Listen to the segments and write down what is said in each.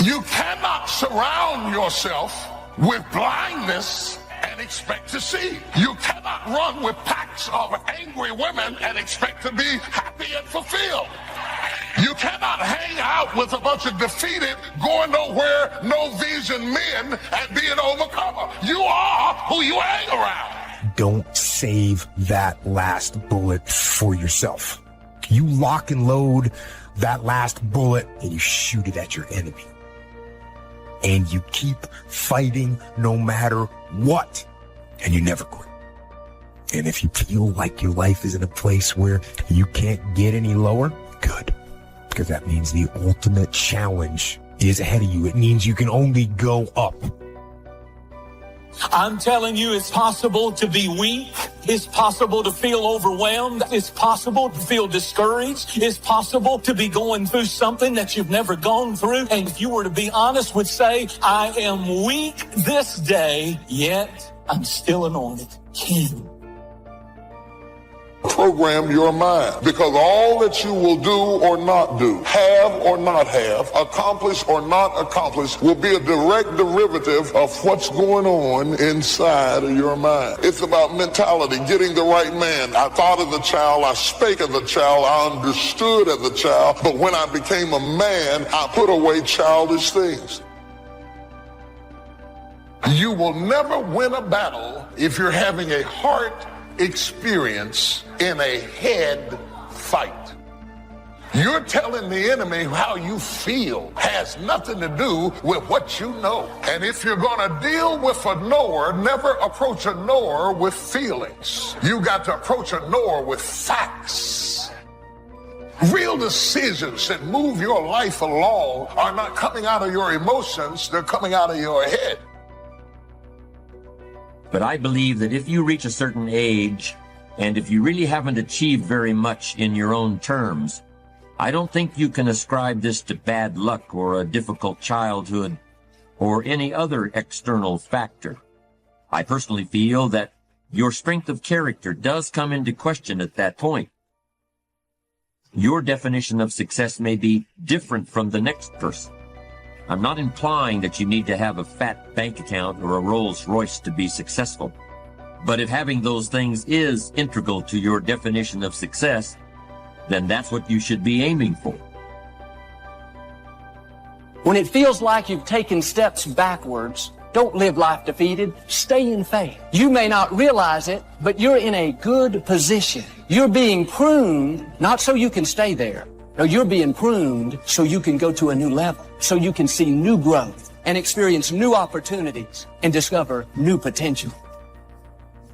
You cannot surround yourself with blindness and expect to see. You cannot run with packs of angry women and expect to be happy and fulfilled. You cannot hang out with a bunch of defeated, going nowhere, no vision men and be an overcomer. You are who you hang around. Don't save that last bullet for yourself. You lock and load that last bullet and you shoot it at your enemy. And you keep fighting no matter what. And you never quit. And if you feel like your life is in a place where you can't get any lower, good. Because that means the ultimate challenge is ahead of you. It means you can only go up. I'm telling you, it's possible to be weak. It's possible to feel overwhelmed. It's possible to feel discouraged. It's possible to be going through something that you've never gone through. And if you were to be honest, would say, I am weak this day, yet I'm still anointed king. Program your mind, because all that you will do or not do, have or not have, accomplish or not accomplish, will be a direct derivative of what's going on inside of your mind. It's about mentality, getting the right man. I thought as a child, I spake as a child, I understood as a child, but when I became a man, I put away childish things. You will never win a battle if you're having a heart experience in a head fight. You're telling the enemy how you feel has nothing to do with what you know. And if you're going to deal with a knower, never approach a knower with feelings. You got to approach a knower with facts. Real decisions that move your life along are not coming out of your emotions, they're coming out of your head. But I believe that if you reach a certain age, and if you really haven't achieved very much in your own terms, I don't think you can ascribe this to bad luck or a difficult childhood or any other external factor. I personally feel that your strength of character does come into question at that point. Your definition of success may be different from the next person. I'm not implying that you need to have a fat bank account or a Rolls Royce to be successful. But if having those things is integral to your definition of success, then that's what you should be aiming for. When it feels like you've taken steps backwards, don't live life defeated. Stay in faith. You may not realize it, but you're in a good position. You're being pruned, not so you can stay there. No, you're being pruned so you can go to a new level, so you can see new growth and experience new opportunities and discover new potential.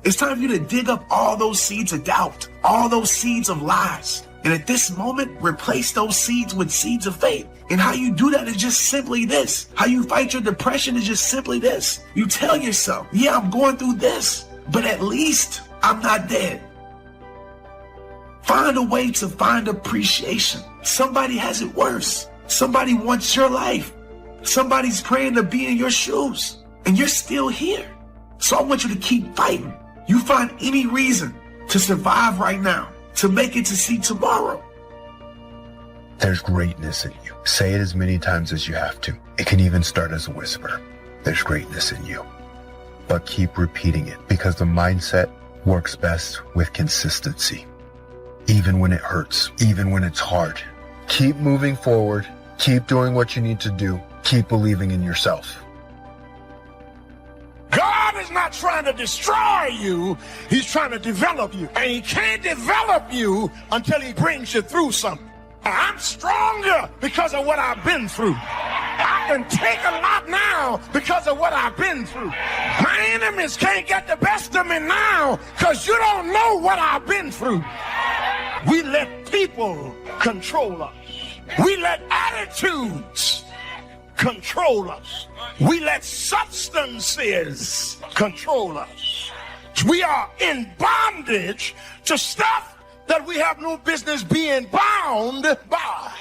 It's time for you to dig up all those seeds of doubt, all those seeds of lies. And at this moment, replace those seeds with seeds of faith. And how you do that is just simply this. How you fight your depression is just simply this. You tell yourself, yeah, I'm going through this, but at least I'm not dead. Find a way to find appreciation. Somebody has it worse. Somebody wants your life. Somebody's praying to be in your shoes, and you're still here. So I want you to keep fighting. You find any reason to survive right now, to make it to see tomorrow. There's greatness in you. Say it as many times as you have to. It can even start as a whisper. There's greatness in you. But keep repeating it, because the mindset works best with consistency. Even when it hurts, even when it's hard. Keep moving forward. Keep doing what you need to do. Keep believing in yourself. God is not trying to destroy you. He's trying to develop you. And he can't develop you until he brings you through something. I'm stronger because of what I've been through. I can take a lot now because of what I've been through. My enemies can't get the best of me now because you don't know what I've been through. We let people control us. We let attitudes control us. We let substances control us. We are in bondage to stuff that we have no business being bound by.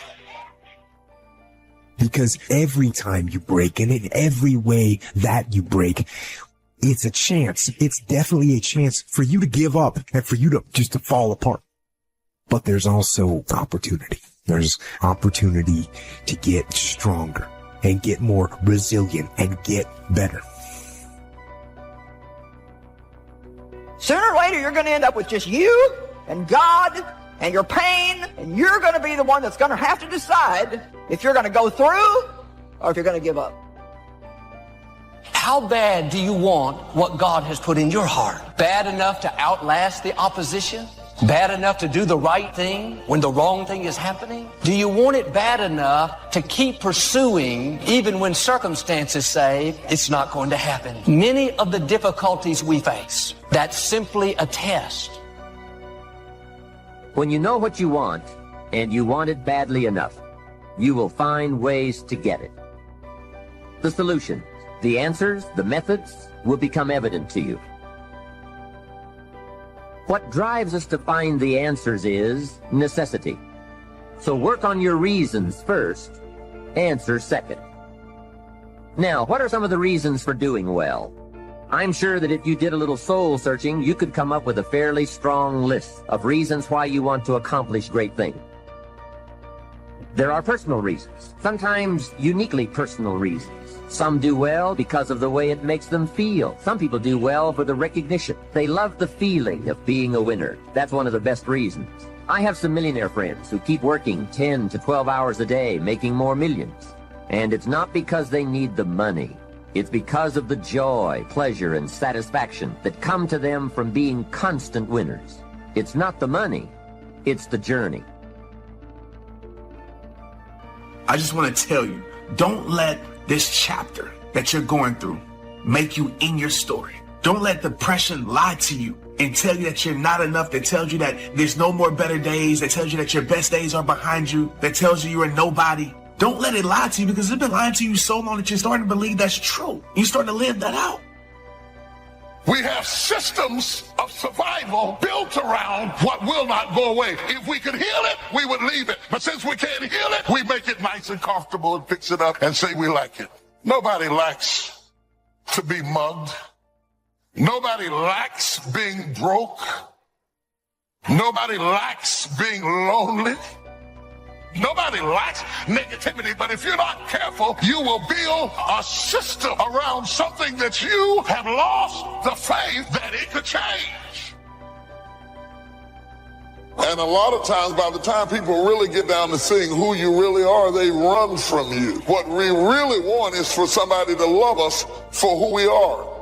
Because every time you break, and in every way that you break, it's a chance. It's definitely a chance for you to give up and for you to just to fall apart. But there's also opportunity. There's opportunity to get stronger. and get more resilient and get better. Sooner or later, you're going to end up with just you and God and your pain, and you're going to be the one that's going to have to decide if you're going to go through or if you're going to give up. How bad do you want what God has put in your heart? Bad enough to outlast the opposition? Bad enough to do the right thing when the wrong thing is happening? Do you want it bad enough to keep pursuing even when circumstances say it's not going to happen? Many of the difficulties we face, that's simply a test. When you know what you want, and you want it badly enough, you will find ways to get it. The solutions, the answers, the methods will become evident to you. What drives us to find the answers is necessity. So work on your reasons first, answers second. Now, what are some of the reasons for doing well? I'm sure that if you did a little soul searching, you could come up with a fairly strong list of reasons why you want to accomplish great things. There are personal reasons, sometimes uniquely personal reasons. Some do well because of the way it makes them feel. Some people do well for the recognition. They love the feeling of being a winner. That's one of the best reasons. I have some millionaire friends who keep working 10 to 12 hours a day, making more millions. And it's not because they need the money. It's because of the joy, pleasure, and satisfaction that come to them from being constant winners. It's not the money, it's the journey. I just want to tell you, don't let this chapter that you're going through make you in your story. Don't let depression lie to you and tell you that you're not enough, that tells you that there's no more better days, that tells you that your best days are behind you, that tells you you're a nobody. Don't let it lie to you, because it's been lying to you so long that you're starting to believe that's true. You're starting to live that out. We have systems of survival built around what will not go away. If we could heal it, we would leave it. But since we can't heal it, we make it nice and comfortable and fix it up and say we like it. Nobody likes to be mugged. Nobody likes being broke. Nobody likes being lonely. Nobody likes negativity, but if you're not careful, you will build a system around something that you have lost the faith that it could change. And a lot of times, by the time people really get down to seeing who you really are, they run from you. What we really want is for somebody to love us for who we are.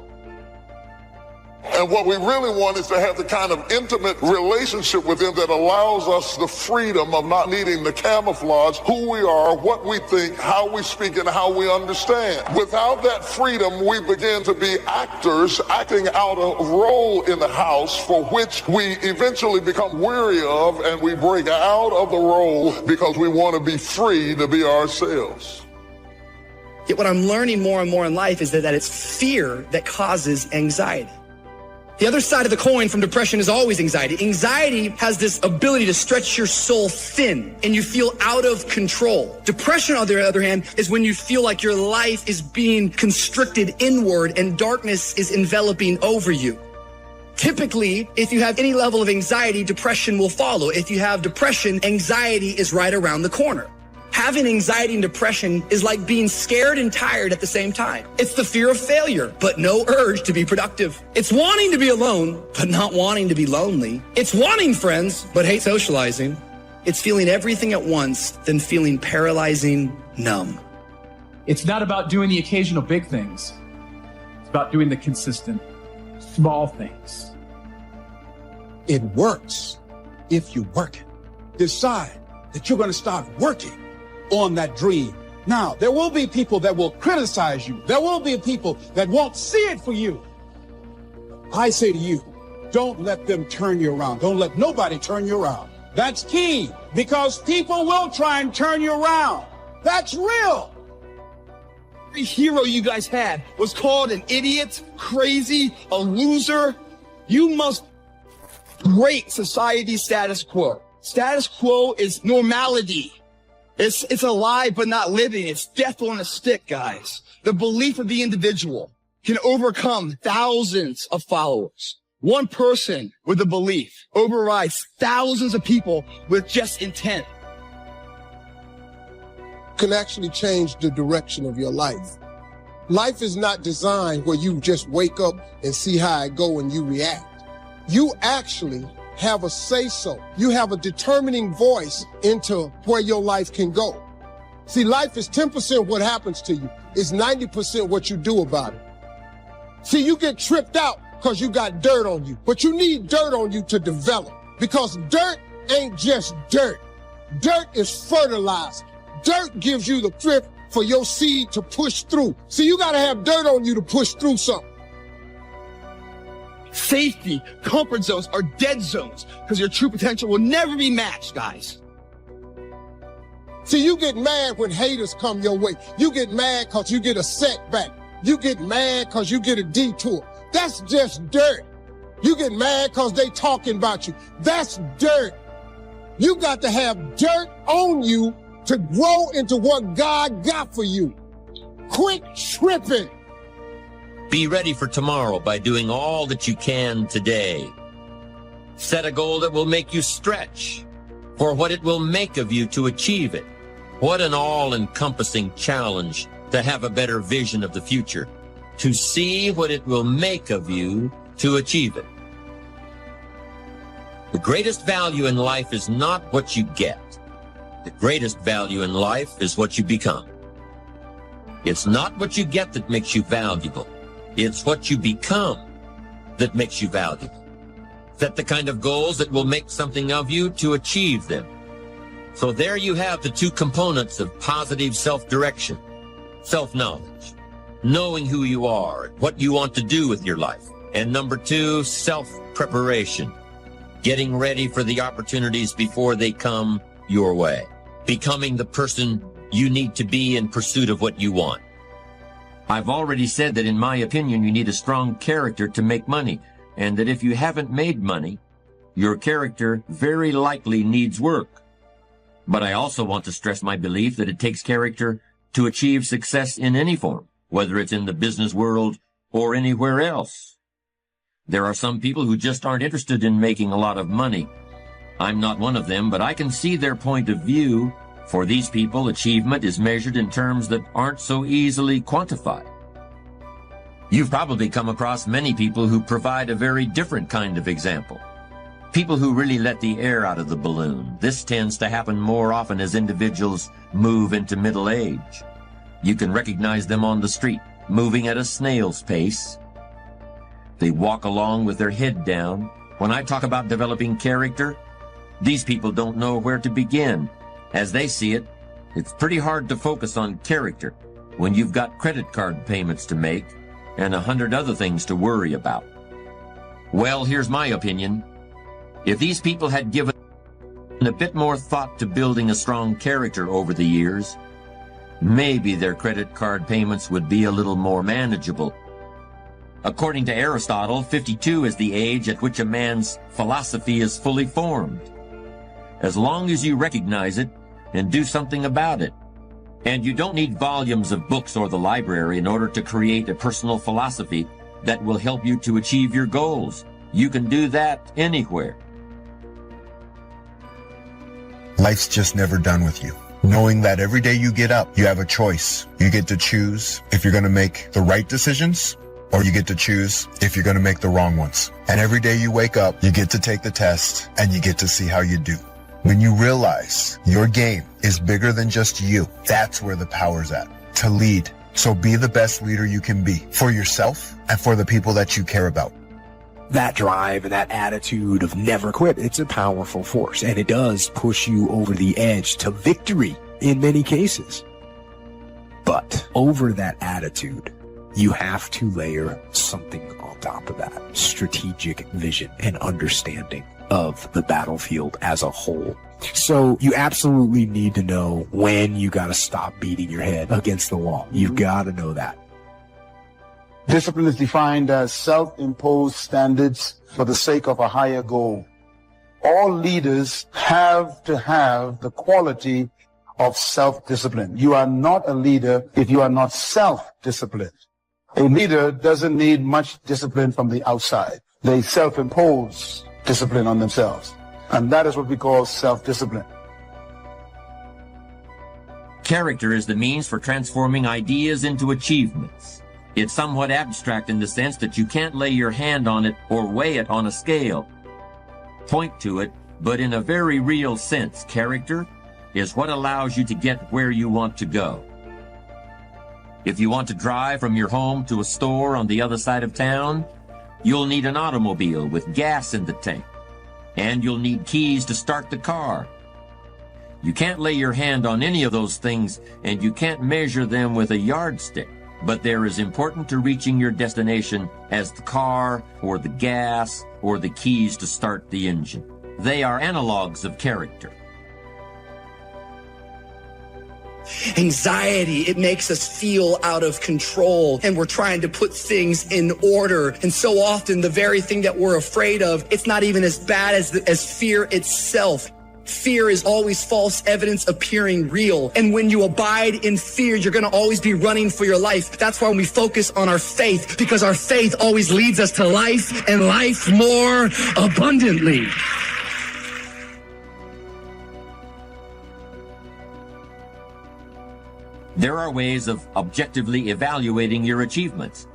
And what we really want is to have the kind of intimate relationship with him that allows us the freedom of not needing to camouflage who we are, what we think, how we speak, and how we understand. Without that freedom, we begin to be actors acting out a role in the house for which we eventually become weary of, and we break out of the role because we want to be free to be ourselves. Yet what I'm learning more and more in life is that it's fear that causes anxiety. The other side of the coin from depression is always anxiety. Anxiety has this ability to stretch your soul thin and you feel out of control. Depression, on the other hand, is when you feel like your life is being constricted inward and darkness is enveloping over you. Typically, if you have any level of anxiety, depression will follow. If you have depression, anxiety is right around the corner. Having anxiety and depression is like being scared and tired at the same time. It's the fear of failure, but no urge to be productive. It's wanting to be alone, but not wanting to be lonely. It's wanting friends, but hate socializing. It's feeling everything at once, then feeling paralyzing numb. It's not about doing the occasional big things. It's about doing the consistent small things. It works if you work it. Decide that you're going to start working on that dream. Now, there will be people that will criticize you. There will be people that won't see it for you. I say to you, don't let them turn you around. Don't let nobody turn you around. That's key, because people will try and turn you around. That's real. Every hero you guys had was called an idiot, crazy, a loser. You must break society's status quo. Status quo is normality. It's alive but not living. It's death on a stick, guys. The belief of the individual can overcome thousands of followers. One person with a belief overrides thousands of people with just intent. can actually change the direction of your life. Life is not designed where you just wake up and see how it go and you react. You actually have a say-so. You have a determining voice into where your life can go. See, life is 10% what happens to you. It's 90% what you do about it. See, you get tripped out because you got dirt on you, but you need dirt on you to develop, because dirt ain't just dirt. Dirt is fertilizer. Dirt gives you the strength for your seed to push through. See, you got to have dirt on you to push through something. Safety, comfort zones are dead zones because your true potential will never be matched, guys. See, you get mad when haters come your way. You get mad because you get a setback. You get mad because you get a detour. That's just dirt. You get mad because they talking about you. That's dirt. You got to have dirt on you to grow into what God got for you. Quit tripping. Be ready for tomorrow by doing all that you can today. Set a goal that will make you stretch for what it will make of you to achieve it. What an all-encompassing challenge to have a better vision of the future, to see what it will make of you to achieve it. The greatest value in life is not what you get. The greatest value in life is what you become. It's not what you get that makes you valuable. It's what you become that makes you valuable. Set the kind of goals that will make something of you to achieve them. So there you have the two components of positive self-direction. Self-knowledge, knowing who you are and what you want to do with your life. And number two, self-preparation, getting ready for the opportunities before they come your way, becoming the person you need to be in pursuit of what you want. I've already said that in my opinion, you need a strong character to make money, and that if you haven't made money, your character very likely needs work. But I also want to stress my belief that it takes character to achieve success in any form, whether it's in the business world or anywhere else. There are some people who just aren't interested in making a lot of money. I'm not one of them, but I can see their point of view. For these people, achievement is measured in terms that aren't so easily quantified. You've probably come across many people who provide a very different kind of example. People who really let the air out of the balloon. This tends to happen more often as individuals move into middle age. You can recognize them on the street, moving at a snail's pace. They walk along with their head down. When I talk about developing character, these people don't know where to begin. As they see it, it's pretty hard to focus on character when you've got credit card payments to make and 100 other things to worry about. Well, here's my opinion. If these people had given a bit more thought to building a strong character over the years, maybe their credit card payments would be a little more manageable. According to Aristotle, 52 is the age at which a man's philosophy is fully formed. As long as you recognize it and do something about it. And you don't need volumes of books or the library in order to create a personal philosophy that will help you to achieve your goals. You can do that anywhere. Life's just never done with you. Knowing that every day you get up, you have a choice. You get to choose if you're going to make the right decisions, or you get to choose if you're going to make the wrong ones. And every day you wake up, you get to take the test and you get to see how you do. When you realize your game is bigger than just you, that's where the power's at, to lead. So be the best leader you can be for yourself and for the people that you care about. That drive and that attitude of never quit, it's a powerful force, and it does push you over the edge to victory in many cases. But over that attitude, you have to layer something on top of that. Strategic vision and understanding of the battlefield as a whole. So you absolutely need to know when you got to stop beating your head against the wall. You've got to know that. Discipline is defined as self-imposed standards for the sake of a higher goal. All leaders have to have the quality of self-discipline. You are not a leader if you are not self-disciplined. A leader doesn't need much discipline from the outside. They self-impose discipline on themselves. And that is what we call self-discipline. Character is the means for transforming ideas into achievements. It's somewhat abstract in the sense that you can't lay your hand on it or weigh it on a scale, point to it, but in a very real sense, character is what allows you to get where you want to go. If you want to drive from your home to a store on the other side of town, you'll need an automobile with gas in the tank, and you'll need keys to start the car. You can't lay your hand on any of those things, and you can't measure them with a yardstick, but they're as important to reaching your destination as the car or the gas or the keys to start the engine. They are analogs of character. Anxiety, it makes us feel out of control, and we're trying to put things in order. And so often the very thing that we're afraid of, it's not even as bad as fear itself. Fear is always false evidence appearing real. And when you abide in fear, you're going to always be running for your life. That's why we focus on our faith, because our faith always leads us to life, and life more abundantly. There are ways of objectively evaluating your achievements.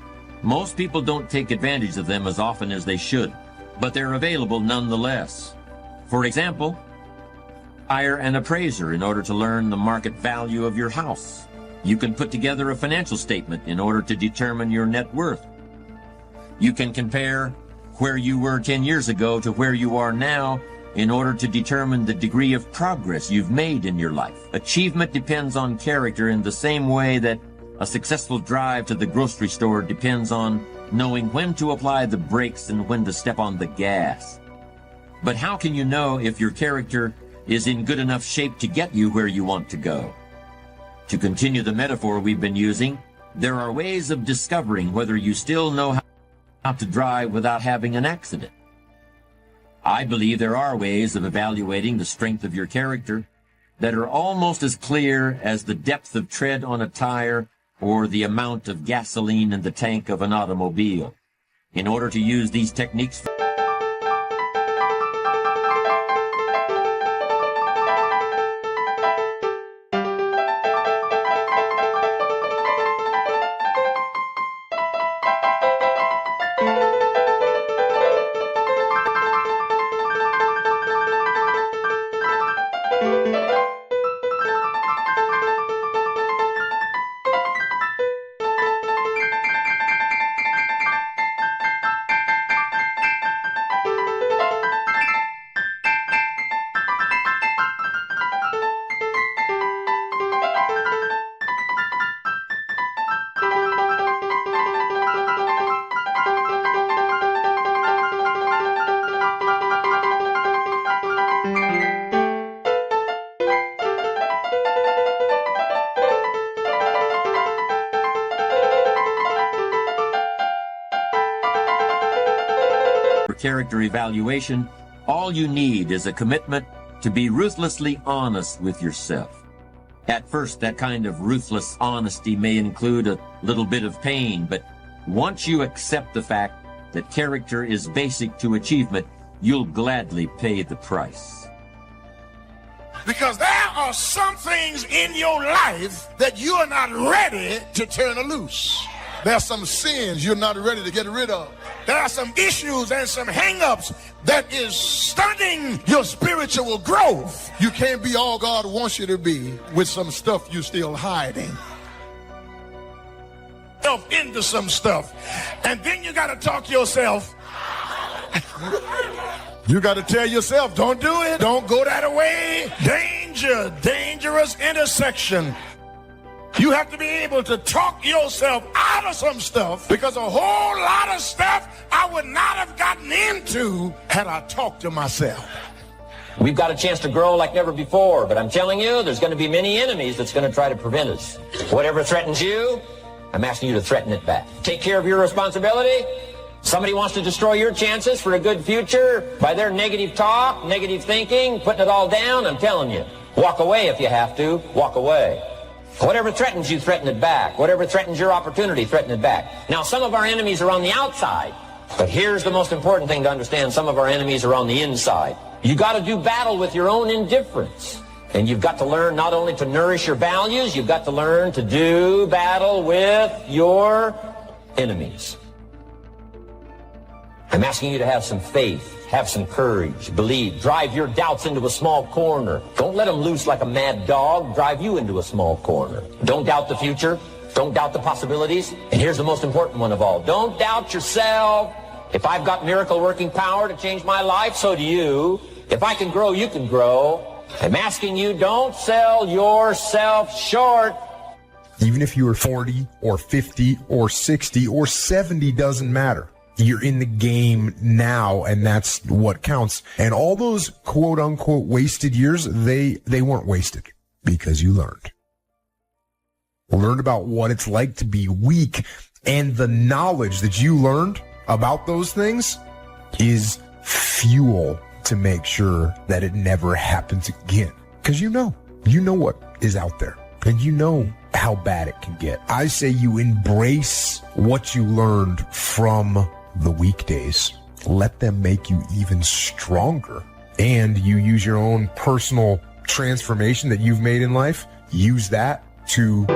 Most people don't take advantage of them as often as they should, but they're available nonetheless. For example, hire an appraiser in order to learn the market value of your house. You can put together a financial statement in order to determine your net worth. You can compare where you were 10 years ago to where you are now in order to determine the degree of progress you've made in your life. Achievement depends on character in the same way that a successful drive to the grocery store depends on knowing when to apply the brakes and when to step on the gas. But how can you know if your character is in good enough shape to get you where you want to go? To continue the metaphor we've been using, there are ways of discovering whether you still know how to drive without having an accident. I believe there are ways of evaluating the strength of your character that are almost as clear as the depth of tread on a tire or the amount of gasoline in the tank of an automobile. In order to use these techniques character evaluation, all you need is a commitment to be ruthlessly honest with yourself. At first, that kind of ruthless honesty may include a little bit of pain, but once you accept the fact that character is basic to achievement, you'll gladly pay the price. Because there are some things in your life that you are not ready to turn loose. There are some sins you're not ready to get rid of. There are some issues and some hang-ups that is stunting your spiritual growth. You can't be all God wants you to be with some stuff you're still hiding. Into some stuff. And then you got to talk yourself. You got to tell yourself, don't do it. Don't go that way. Danger, dangerous intersection. You have to be able to talk yourself out of some stuff, because a whole lot of stuff I would not have gotten into had I talked to myself. We've got a chance to grow like never before, but I'm telling you, there's going to be many enemies that's going to try to prevent us. Whatever threatens you, I'm asking you to threaten it back. Take care of your responsibility. Somebody wants to destroy your chances for a good future by their negative talk, negative thinking, putting it all down. I'm telling you, walk away if you have to. Walk away. Whatever threatens you, threaten it back. Whatever threatens your opportunity, threaten it back. Now, some of our enemies are on the outside, but here's the most important thing to understand. Some of our enemies are on the inside. You got to do battle with your own indifference. And you've got to learn not only to nourish your values, you've got to learn to do battle with your enemies. I'm asking you to have some faith, have some courage, believe, drive your doubts into a small corner. Don't let them loose like a mad dog, drive you into a small corner. Don't doubt the future. Don't doubt the possibilities. And here's the most important one of all. Don't doubt yourself. If I've got miracle working power to change my life, so do you. If I can grow, you can grow. I'm asking you, don't sell yourself short. Even if you are 40 or 50 or 60 or 70, doesn't matter. You're in the game now, and that's what counts. And all those quote unquote wasted years, they weren't wasted because you learned. Learned about what it's like to be weak, and the knowledge that you learned about those things is fuel to make sure that it never happens again. Because you know what is out there, and you know how bad it can get. I say you embrace what you learned from the weekdays. Let them make you even stronger. And you use your own personal transformation that you've made in life. Use that to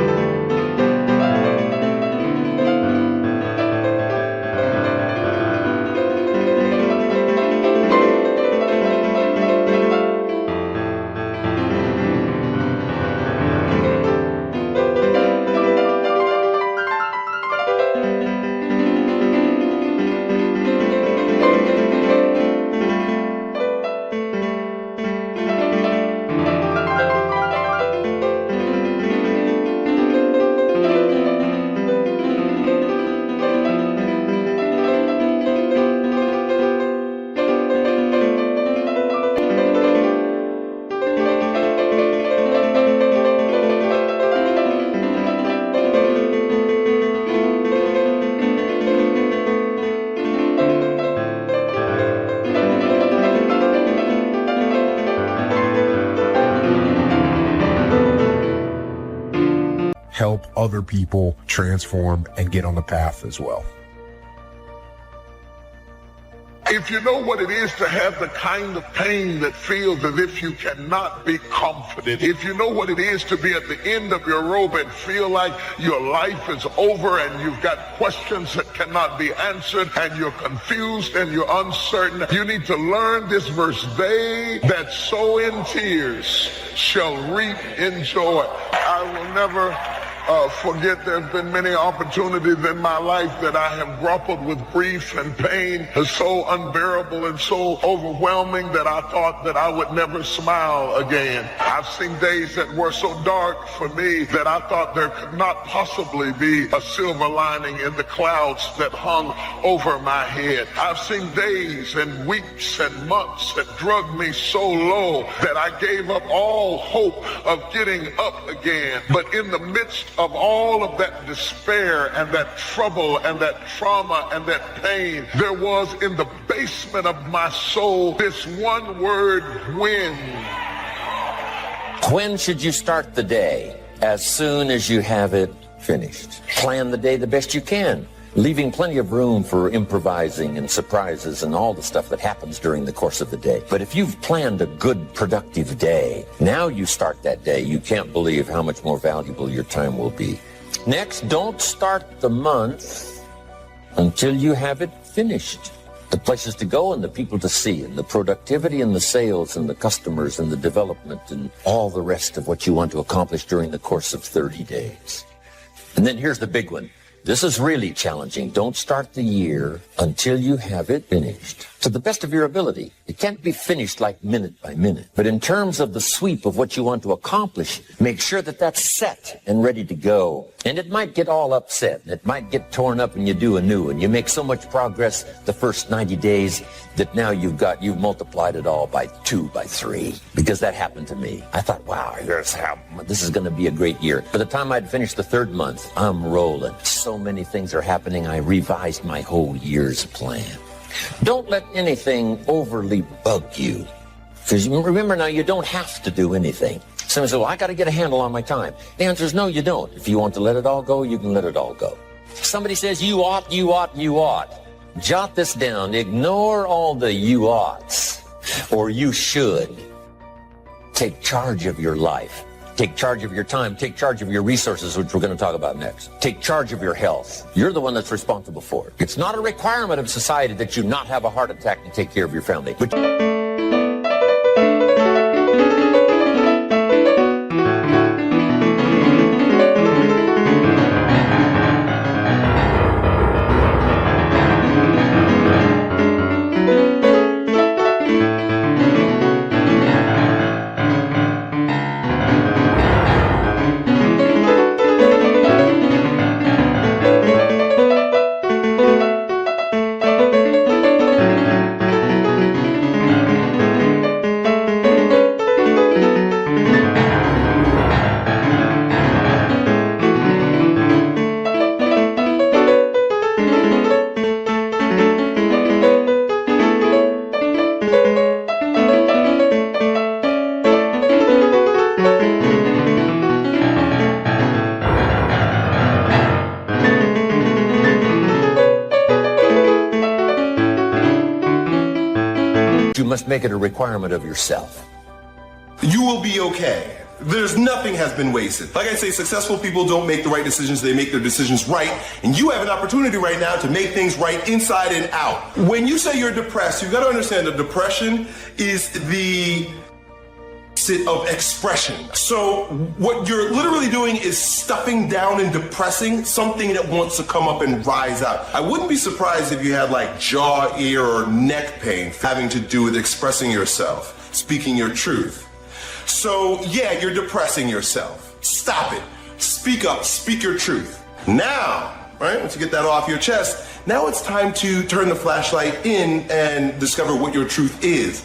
help other people transform and get on the path as well. If you know what it is to have the kind of pain that feels as if you cannot be comforted, if you know what it is to be at the end of your rope and feel like your life is over and you've got questions that cannot be answered and you're confused and you're uncertain, you need to learn this verse. They that sow in tears shall reap in joy. I will never forget there's been many opportunities in my life that I have grappled with grief and pain so unbearable and so overwhelming that I thought that I would never smile again. I've seen days that were so dark for me that I thought there could not possibly be a silver lining in the clouds that hung over my head. I've seen days and weeks and months that drugged me so low that I gave up all hope of getting up again. But in the midst of all of that despair and that trouble and that trauma and that pain, there was in the basement of my soul this one word, when. When should you start the day? As soon as you have it finished. Plan the day the best you can, leaving plenty of room for improvising and surprises and all the stuff that happens during the course of the day. But if you've planned a good, productive day, now you start that day, you can't believe how much more valuable your time will be. Next, don't start the month until you have it finished. The places to go and the people to see and the productivity and the sales and the customers and the development and all the rest of what you want to accomplish during the course of 30 days. And then here's the big one. This is really challenging. Don't start the year until you have it finished. To the best of your ability. It can't be finished like minute by minute. But in terms of the sweep of what you want to accomplish, make sure that that's set and ready to go. And it might get all upset. It might get torn up and you do a new one. You make so much progress the first 90 days that now you've multiplied it all by 2, by 3. Because that happened to me. I thought, wow, this is going to be a great year. By the time I'd finished the 3rd month, I'm rolling. So many things are happening. I revised my whole year's plan. Don't let anything overly bug you. Because remember now, you don't have to do anything. Someone says, well, I got to get a handle on my time. The answer is no, you don't. If you want to let it all go, you can let it all go. Somebody says, you ought, you ought, you ought. Jot this down. Ignore all the you oughts or you should. Take charge of your life. Take charge of your time. Take charge of your resources, which we're going to talk about next. Take charge of your health. You're the one that's responsible for it. It's not a requirement of society that you not have a heart attack to take care of your family. But you must make it a requirement of yourself. You will be okay. There's nothing has been wasted. Like I say, successful people don't make the right decisions, they make their decisions right. And you have an opportunity right now to make things right inside and out. When you say you're depressed, you've got to understand that depression is the of expression. So what you're literally doing is stuffing down and depressing something that wants to come up and rise out. I wouldn't be surprised if you had like jaw, ear, or neck pain having to do with expressing yourself, speaking your truth. So yeah, you're depressing yourself. Stop it. Speak up, speak your truth. Now, right, once you get that off your chest, now it's time to turn the flashlight in and discover what your truth is.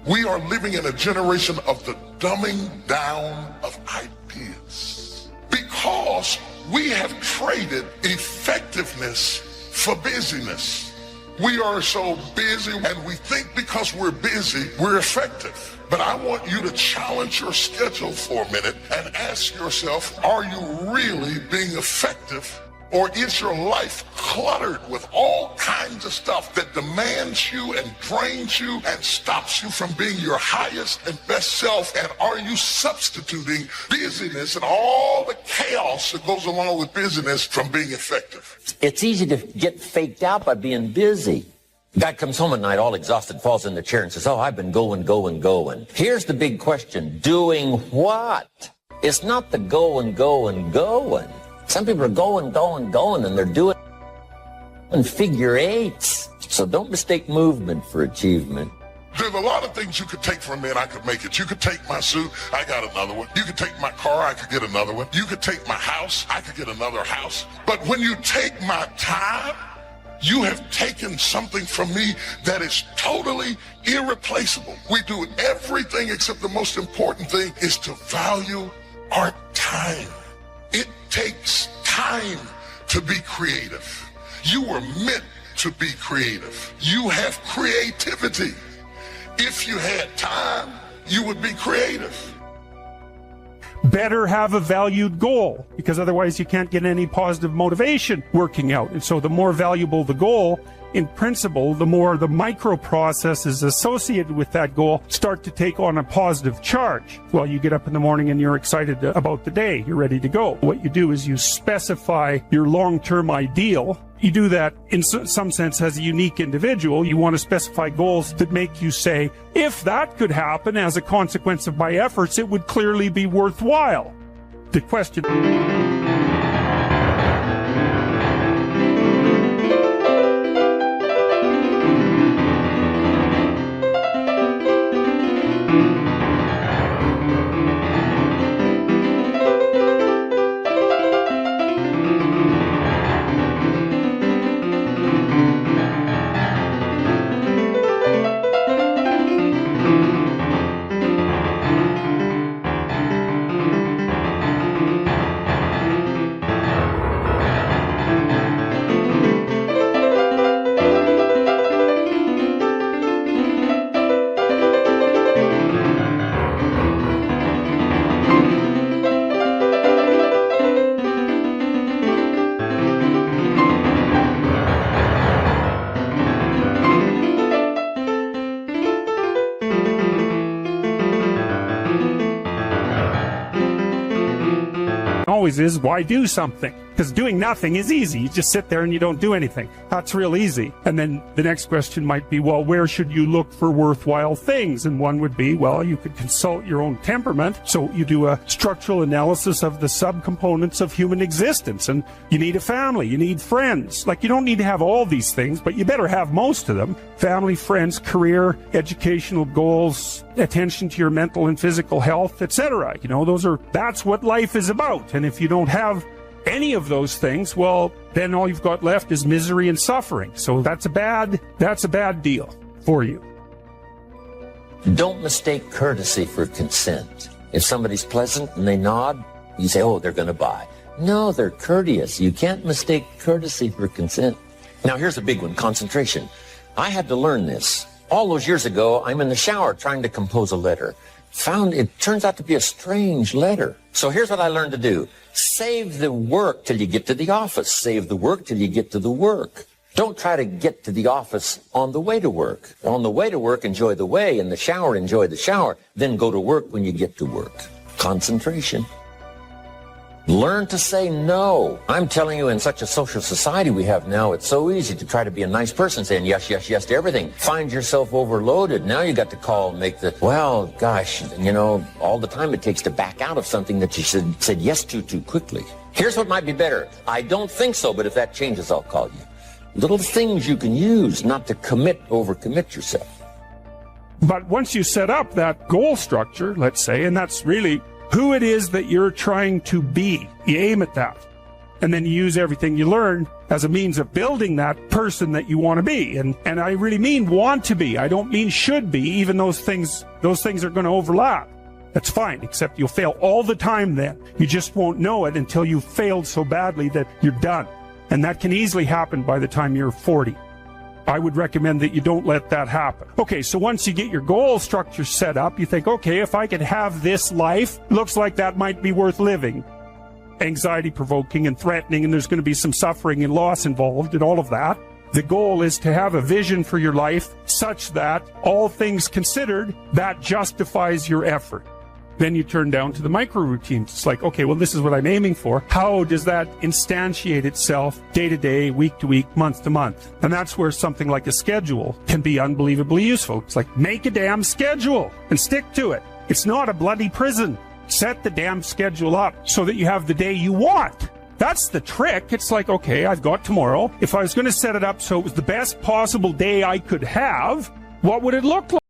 We are living in a generation of the dumbing down of ideas because we have traded effectiveness for busyness. We are so busy and we think because we're busy, we're effective. But I want you to challenge your schedule for a minute and ask yourself, are you really being effective? Or is your life cluttered with all kinds of stuff that demands you and drains you and stops you from being your highest and best self? And are you substituting busyness and all the chaos that goes along with busyness from being effective? it's easy to get faked out by being busy. Guy comes home at night all exhausted, falls in the chair and says, oh, I've been going. Here's the big question. Doing what? It's not the going. Some people are going, and they're doing figure eights. So don't mistake movement for achievement. There's a lot of things you could take from me and I could make it. You could take my suit, I got another one. You could take my car, I could get another one. You could take my house, I could get another house. But when you take my time, you have taken something from me that is totally irreplaceable. We do everything except the most important thing is to value our time. It takes time to be creative. You were meant to be creative. You have creativity. If you had time, you would be creative. Better have a valued goal, because otherwise you can't get any positive motivation working out. And so the more valuable the goal, in principle, the more the micro processes associated with that goal start to take on a positive charge. Well, you get up in the morning and you're excited about the day. You're ready to go. What you do is you specify your long-term ideal. You do that in some sense as a unique individual. You want to specify goals that make you say, if that could happen as a consequence of my efforts, it would clearly be worthwhile. The question... always is, why do something? Because doing nothing is easy. You just sit there and you don't do anything. That's real easy. And then the next question might be, well, where should you look for worthwhile things? And one would be, well, you could consult your own temperament. So you do a structural analysis of the subcomponents of human existence. And you need a family. You need friends. Like, you don't need to have all these things, but you better have most of them. Family, friends, career, educational goals, attention to your mental and physical health, etc. You know, that's what life is about. And if you don't have any of those things, well, then all you've got left is misery and suffering. So that's a bad deal for you. Don't mistake courtesy for consent. If somebody's pleasant and they nod, you say, oh, they're going to buy. No, they're courteous. You can't mistake courtesy for consent. Now, here's a big one, concentration. I had to learn this. All those years ago, I'm in the shower trying to compose a letter. Found it turns out to be a strange letter. So here's what I learned to do. Save the work till you get to the office. Save the work till you get to the work. Don't try to get to the office on the way to work. On the way to work, enjoy the way. In the shower, enjoy the shower. Then go to work when you get to work. Concentration. Learn to say no. I'm telling you, in such a social society we have now, it's so easy to try to be a nice person, saying yes, yes, yes to everything. Find yourself overloaded. Now you got to call and make well, gosh, you know, all the time it takes to back out of something that you said yes to too quickly. Here's what might be better. I don't think so, but if that changes, I'll call you. Little things you can use not to overcommit yourself. But once you set up that goal structure, let's say, and that's really who it is that you're trying to be. You aim at that. And then you use everything you learn as a means of building that person that you want to be. And I really mean want to be. I don't mean should be, even those things are going to overlap. That's fine, except you'll fail all the time then. You just won't know it until you've failed so badly that you're done. And that can easily happen by the time you're 40. I would recommend that you don't let that happen. Okay, so once you get your goal structure set up, you think, okay, if I could have this life, looks like that might be worth living. Anxiety-provoking and threatening, and there's going to be some suffering and loss involved and all of that. The goal is to have a vision for your life such that, all things considered, that justifies your effort. Then you turn down to the micro routines. It's like, okay, well, this is what I'm aiming for. How does that instantiate itself day to day, week to week, month to month? And that's where something like a schedule can be unbelievably useful. It's like, make a damn schedule and stick to it. It's not a bloody prison. Set the damn schedule up so that you have the day you want. That's the trick. It's like, okay, I've got tomorrow. If I was going to set it up so it was the best possible day I could have, what would it look like?